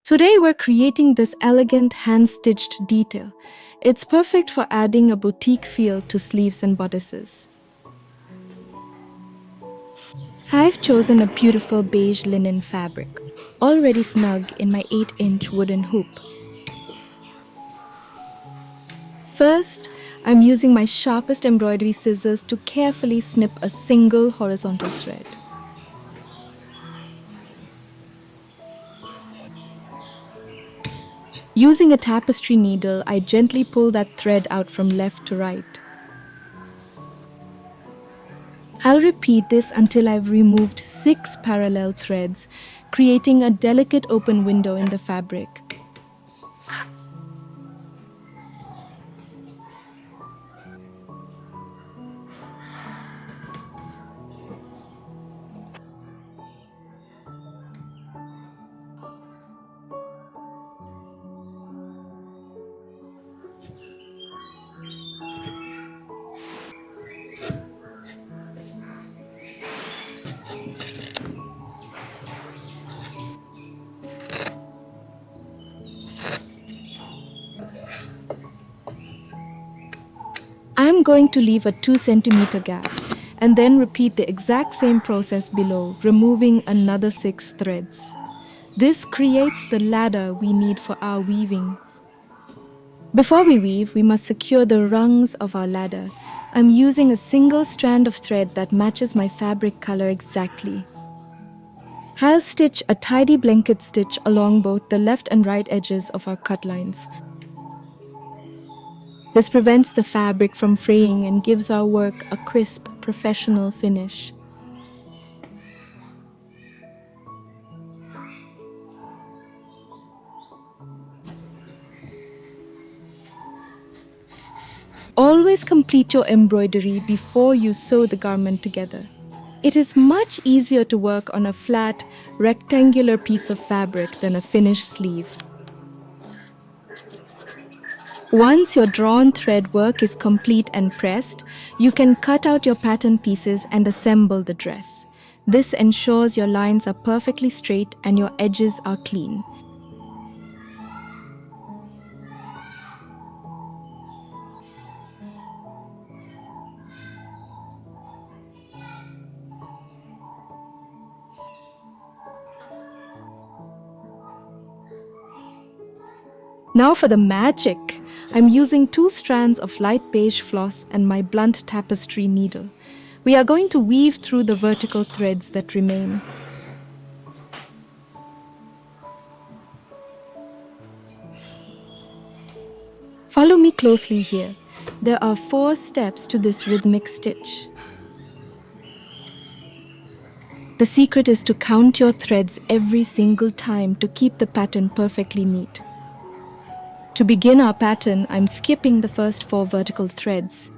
Today we're creating this elegant hand-stitched detail. It's perfect for adding a boutique feel to sleeves and bodices. I've chosen a beautiful beige linen fabric, already snug in my 8-inch wooden hoop. First, I'm using my sharpest embroidery scissors to carefully snip a single horizontal thread. Using a tapestry needle, I gently pull that thread out from left to right. I'll repeat this until I've removed 6 parallel threads, creating a delicate open window in the fabric. I'm going to leave a 2 cm gap and then repeat the exact same process below, removing another 6 threads. This creates the ladder we need for our weaving. Before we weave, we must secure the rungs of our ladder. I'm using a single strand of thread that matches my fabric color exactly. I'll stitch a tidy blanket stitch along both the left and right edges of our cut lines. This prevents the fabric from fraying and gives our work a crisp, professional finish. Always complete your embroidery before you sew the garment together. It is much easier to work on a flat, rectangular piece of fabric than a finished sleeve. Once your drawn thread work is complete and pressed, you can cut out your pattern pieces and assemble the dress. This ensures your lines are perfectly straight and your edges are clean. Now for the magic! I'm using 2 strands of light beige floss and my blunt tapestry needle. We are going to weave through the vertical threads that remain. Follow me closely here. There are 4 steps to this rhythmic stitch. The secret is to count your threads every single time to keep the pattern perfectly neat. To begin our pattern, I'm skipping the first 4 vertical threads.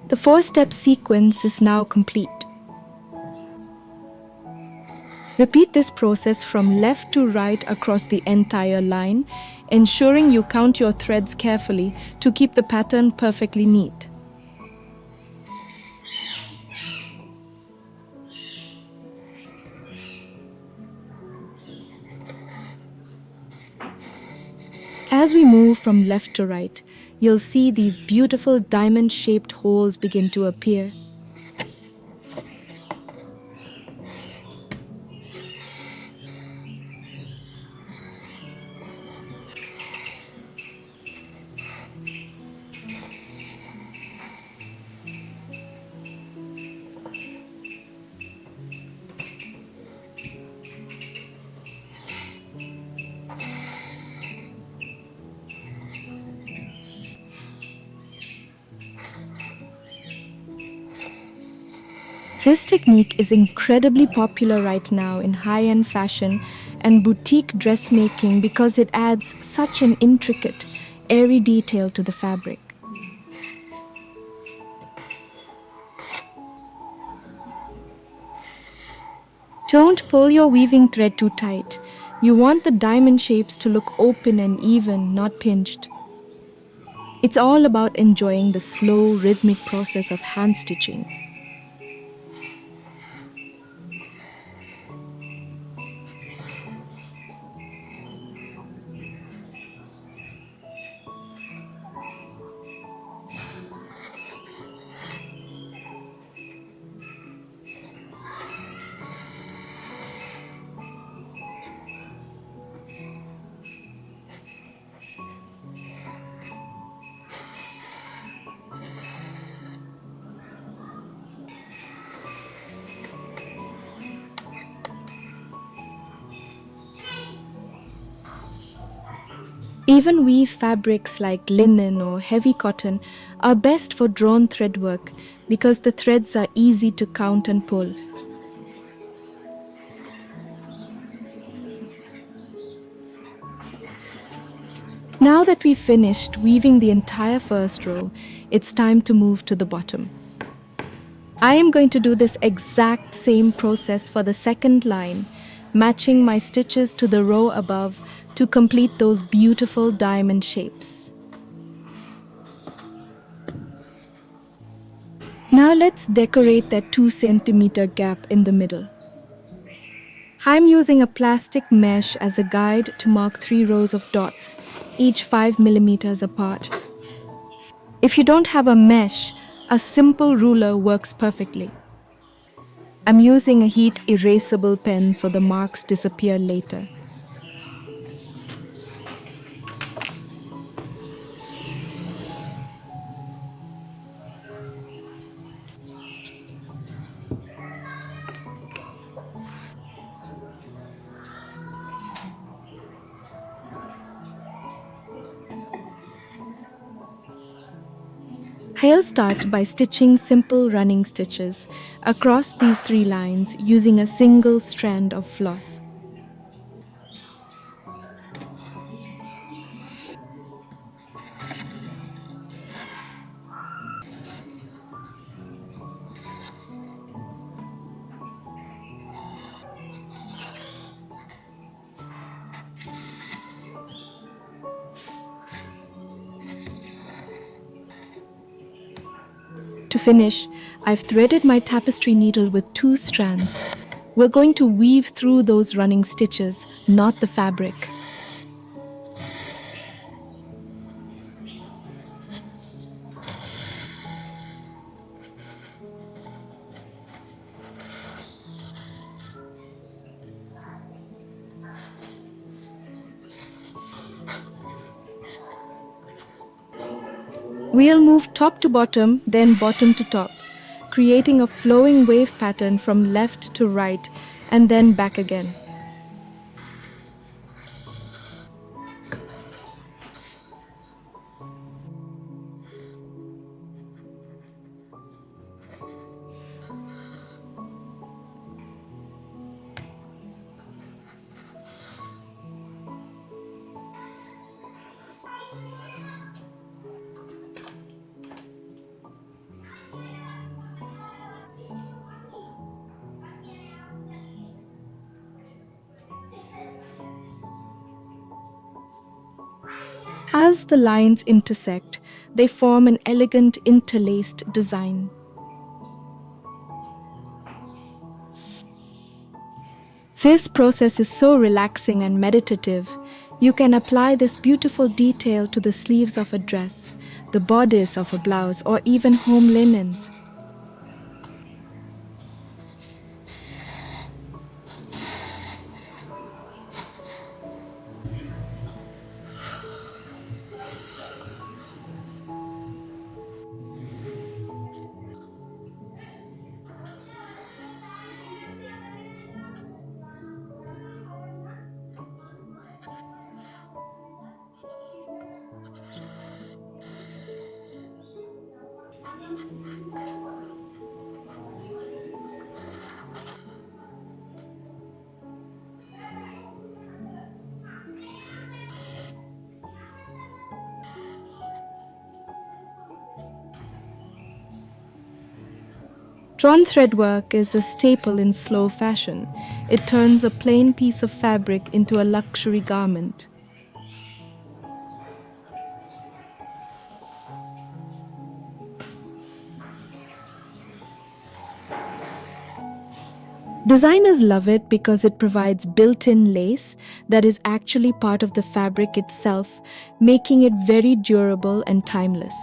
The 4-step sequence is now complete. Repeat this process from left to right across the entire line, ensuring you count your threads carefully to keep the pattern perfectly neat. As we move from left to right, you'll see these beautiful diamond-shaped holes begin to appear. This technique is incredibly popular right now in high-end fashion and boutique dressmaking because it adds such an intricate, airy detail to the fabric. Don't pull your weaving thread too tight. You want the diamond shapes to look open and even, not pinched. It's all about enjoying the slow, rhythmic process of hand stitching. Even weave fabrics like linen or heavy cotton are best for drawn thread work because the threads are easy to count and pull. Now that we've finished weaving the entire first row, it's time to move to the bottom. I am going to do this exact same process for the second line, matching my stitches to the row above to complete those beautiful diamond shapes. Now let's decorate that 2 centimeter gap in the middle. I'm using a plastic mesh as a guide to mark 3 rows of dots, each 5 millimeters apart. If you don't have a mesh, a simple ruler works perfectly. I'm using a heat erasable pen so the marks disappear later. I'll start by stitching simple running stitches across these 3 lines using a single strand of floss. To finish, I've threaded my tapestry needle with 2 strands. We're going to weave through those running stitches, not the fabric. We'll move top to bottom, then bottom to top, creating a flowing wave pattern from left to right and then back again. As the lines intersect, they form an elegant interlaced design. This process is so relaxing and meditative. You can apply this beautiful detail to the sleeves of a dress, the bodice of a blouse, or even home linens. Drawn thread work is a staple in slow fashion. It turns a plain piece of fabric into a luxury garment. Designers love it because it provides built-in lace that is actually part of the fabric itself, making it very durable and timeless.